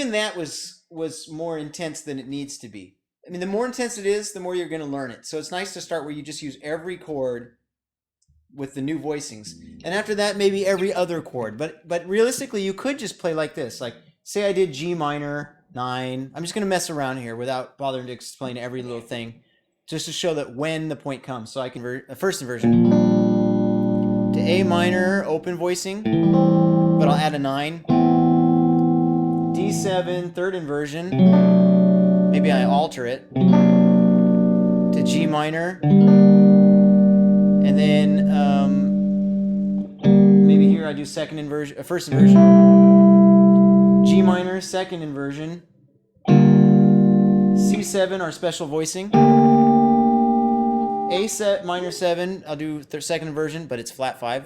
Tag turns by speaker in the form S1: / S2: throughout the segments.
S1: even that was more intense than it needs to be. I mean, the more intense it is, the more you're going to learn it. So it's nice to start where you just use every chord with the new voicings, and after that, maybe every other chord. But realistically, you could just play like this. Like, say I did G minor 9. I'm just going to mess around here without bothering to explain every little thing, just to show that when the point comes. So I can first inversion to A minor open voicing, but I'll add a 9. D7 third inversion. Maybe I alter it to G minor, and then maybe here I do second inversion, first inversion, G minor, second inversion, C7 our special voicing, A set minor 7 I'll do second inversion, but it's flat 5.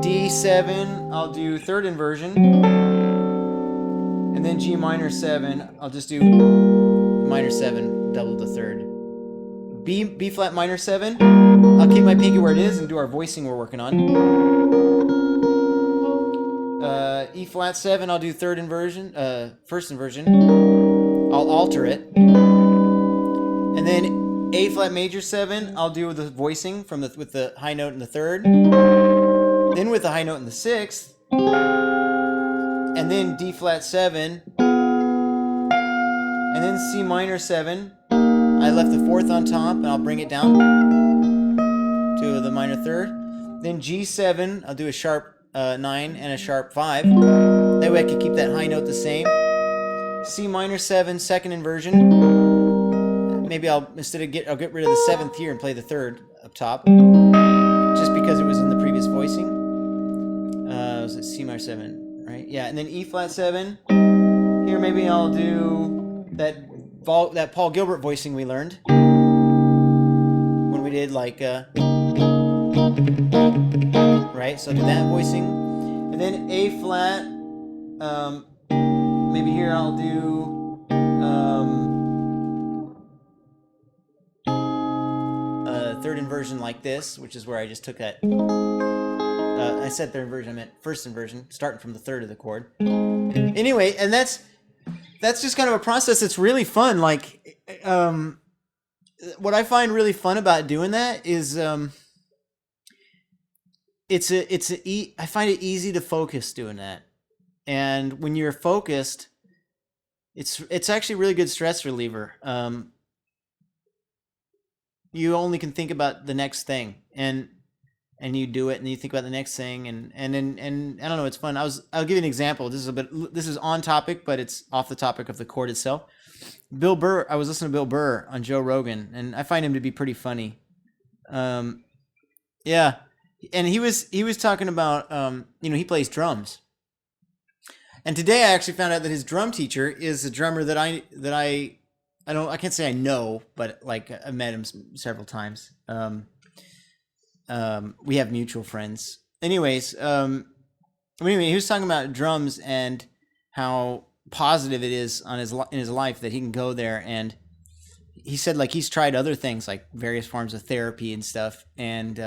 S1: D7 I'll do third inversion, and then G minor 7 I'll just do minor 7 double the third. B flat minor 7, I'll keep my pinky where it is and do our voicing we're working on. E flat 7, I'll do third inversion, first inversion. I'll alter it. And then A flat major 7, I'll do the voicing with the high note in the third. Then with the high note in the sixth. And then D flat 7. And then C minor 7. I left the fourth on top, and I'll bring it down to the minor third. Then G7, I'll do a sharp 9 and a sharp 5. That way I can keep that high note the same. C minor 7, second inversion. Maybe I'll get rid of the seventh here and play the third up top, just because it was in the previous voicing. Was it C minor 7, right? Yeah, and then E flat 7. Here maybe I'll do that Paul Gilbert voicing we learned when we did like right, so I'll do that voicing, and then A flat, maybe here I'll do third inversion like this, which is where I just took that I said third inversion, I meant first inversion, starting from the third of the chord. Anyway, and that's just kind of a process that's really fun. Like, what I find really fun about doing that is, I find it easy to focus doing that. And when you're focused, it's actually a really good stress reliever. You only can think about the next thing, and you do it, and you think about the next thing, and I don't know, it's fun. I'll give you an example. This is on topic, but it's off the topic of the chord itself. Bill Burr, I was listening to Bill Burr on Joe Rogan, and I find him to be pretty funny. Yeah, and he was talking about he plays drums. And today I actually found out that his drum teacher is a drummer that I can't say I know, but like I met him several times. We have mutual friends. Anyways, anyway, he was talking about drums and how positive it is in his life that he can go there, and he said like he's tried other things like various forms of therapy and stuff, and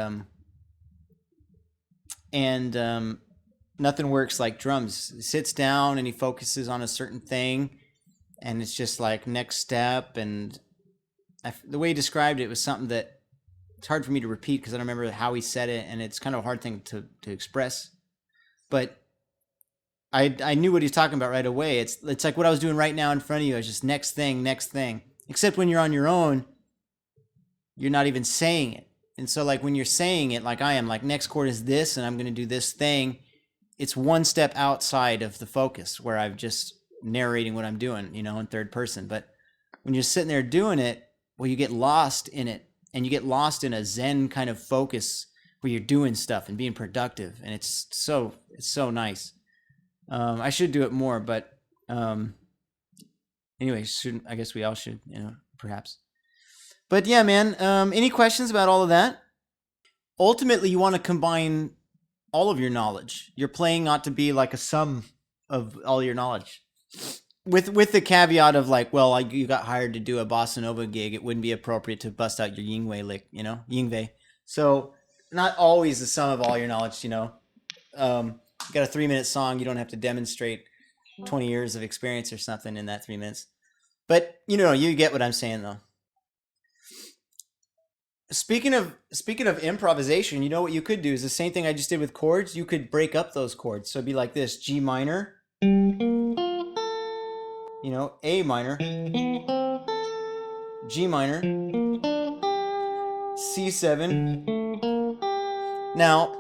S1: nothing works like drums. He sits down and he focuses on a certain thing, and it's just like next step. And the way he described it was something that it's hard for me to repeat because I don't remember how he said it, and it's kind of a hard thing to express. But I knew what he was talking about right away. It's like what I was doing right now in front of you. It's just next thing. Except when you're on your own, you're not even saying it. And so like when you're saying it like I am, like next chord is this, and I'm going to do this thing, it's one step outside of the focus where I'm just narrating what I'm doing, in third person. But when you're sitting there doing it, well, you get lost in it, and you get lost in a Zen kind of focus where you're doing stuff and being productive. And it's so nice. I should do it more, but anyway, I guess we all should, perhaps. But yeah, man, any questions about all of that? Ultimately, you want to combine all of your knowledge. Your playing ought to be like a sum of all your knowledge. With the caveat of like, well, like you got hired to do a bossa nova gig, it wouldn't be appropriate to bust out your Yingwei lick, Yingwei. So not always the sum of all your knowledge, You got a 3-minute song, you don't have to demonstrate 20 years of experience or something in that 3 minutes. But you get what I'm saying though. Speaking of improvisation, what you could do is the same thing I just did with chords. You could break up those chords. So it'd be like this: G minor, A minor, G minor, C7. Now,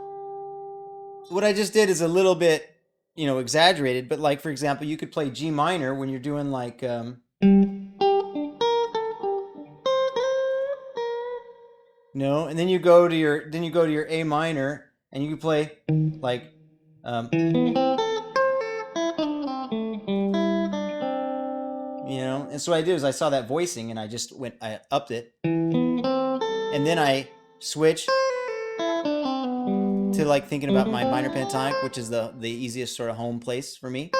S1: what I just did is a little bit, exaggerated, but like, for example, you could play G minor when you're doing like, and then you go to your A minor and you can play like, and so what I did is I saw that voicing and I upped it, and then I switched to like thinking about my minor pentatonic, which is the easiest sort of home place for me.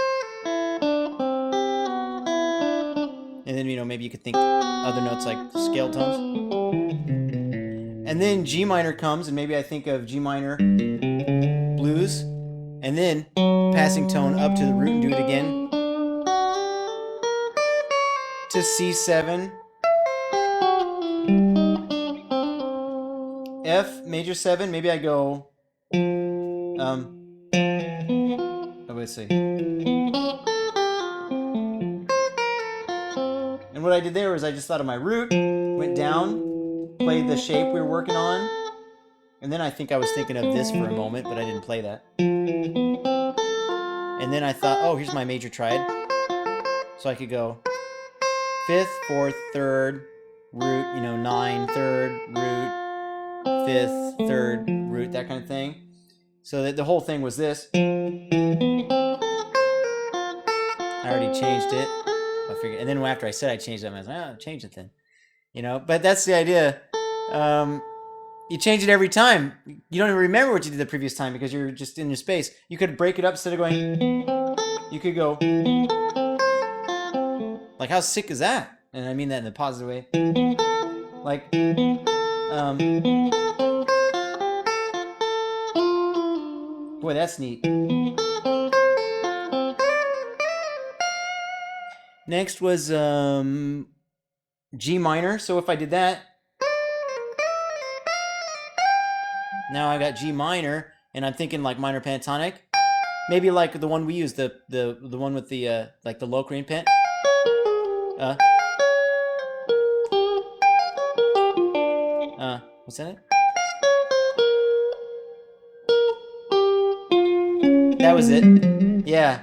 S1: And then maybe you could think other notes like scale tones. And then G minor comes, and maybe I think of G minor blues, and then passing tone up to the root and do it again to C7, F major 7. Maybe I go let's see. And what I did there was I just thought of my root, went down, played the shape we were working on, and then I think I was thinking of this for a moment, but I didn't play that. And then I thought, oh, here's my major triad. So I could go 5th, 4th, 3rd, root, 9, 3rd, root, 5th, 3rd, root, that kind of thing. So that the whole thing was this. I already changed it. I figured, and then after I said I changed it, I was like, change it then. But that's the idea. You change it every time. You don't even remember what you did the previous time because you're just in your space. You could break it up instead of going. You could go. Like, how sick is that? And I mean that in a positive way. Like, boy, that's neat. Next was G minor. So if I did that, now I got G minor, and I'm thinking like minor pentatonic. Maybe like the one we used, the one with the like the Locrian pen. What's that? That was it. Yeah.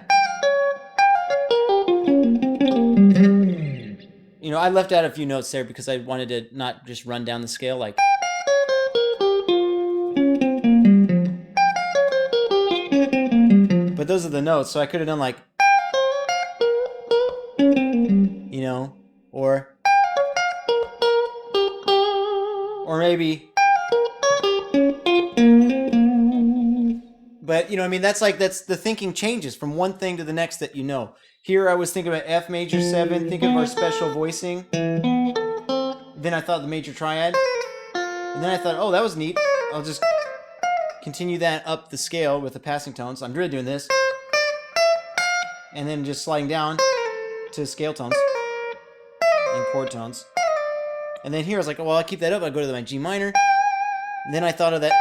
S1: I left out a few notes there because I wanted to not just run down the scale like. But those are the notes, so I could have done like, or maybe. But that's the thinking changes from one thing to the next that Here I was thinking about F major 7, thinking of our special voicing. Then I thought the major triad. And then I thought, oh, that was neat. I'll just continue that up the scale with the passing tones. So I'm really doing this. And then just sliding down to scale tones and chord tones. And then here I was like, well, I'll keep that up. I'll go to my G minor. And then I thought of that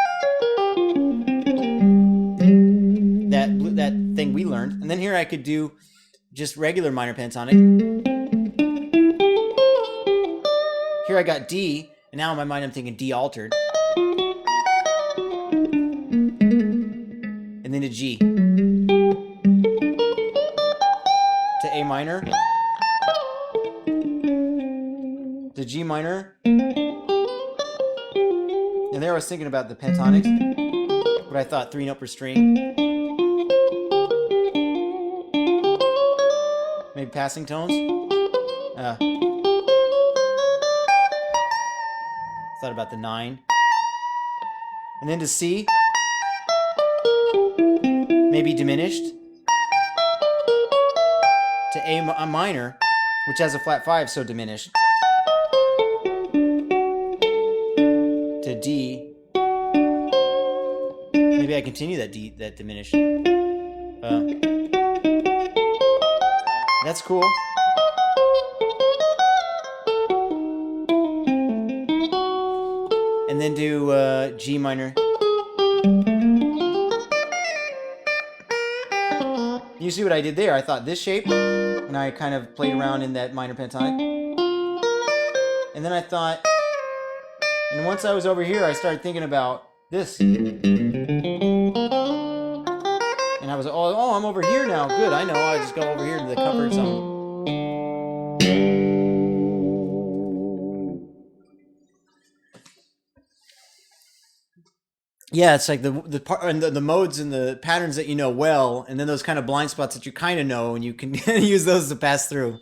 S1: thing we learned. And then here I could do just regular minor pentatonic. Here I got D, and now in my mind I'm thinking D altered. And then to G. To A minor. To G minor. And there I was thinking about the pentatonics. But I thought 3-note per string. Maybe passing tones. Thought about the 9. And then to C. Maybe diminished. To A minor, which has a flat 5, so diminished. To D. Maybe I continue that diminished. That's cool. And then do G minor. You see what I did there? I thought this shape, and I kind of played around in that minor pentatonic. And then I thought, and once I was over here, I started thinking about this. And I was, oh, I'm over here now. Good, I know. I just go over here to the comfort zone. Yeah, it's like the part and the modes and the patterns that you know well, and then those kind of blind spots that you kind of know, and you can use those to pass through.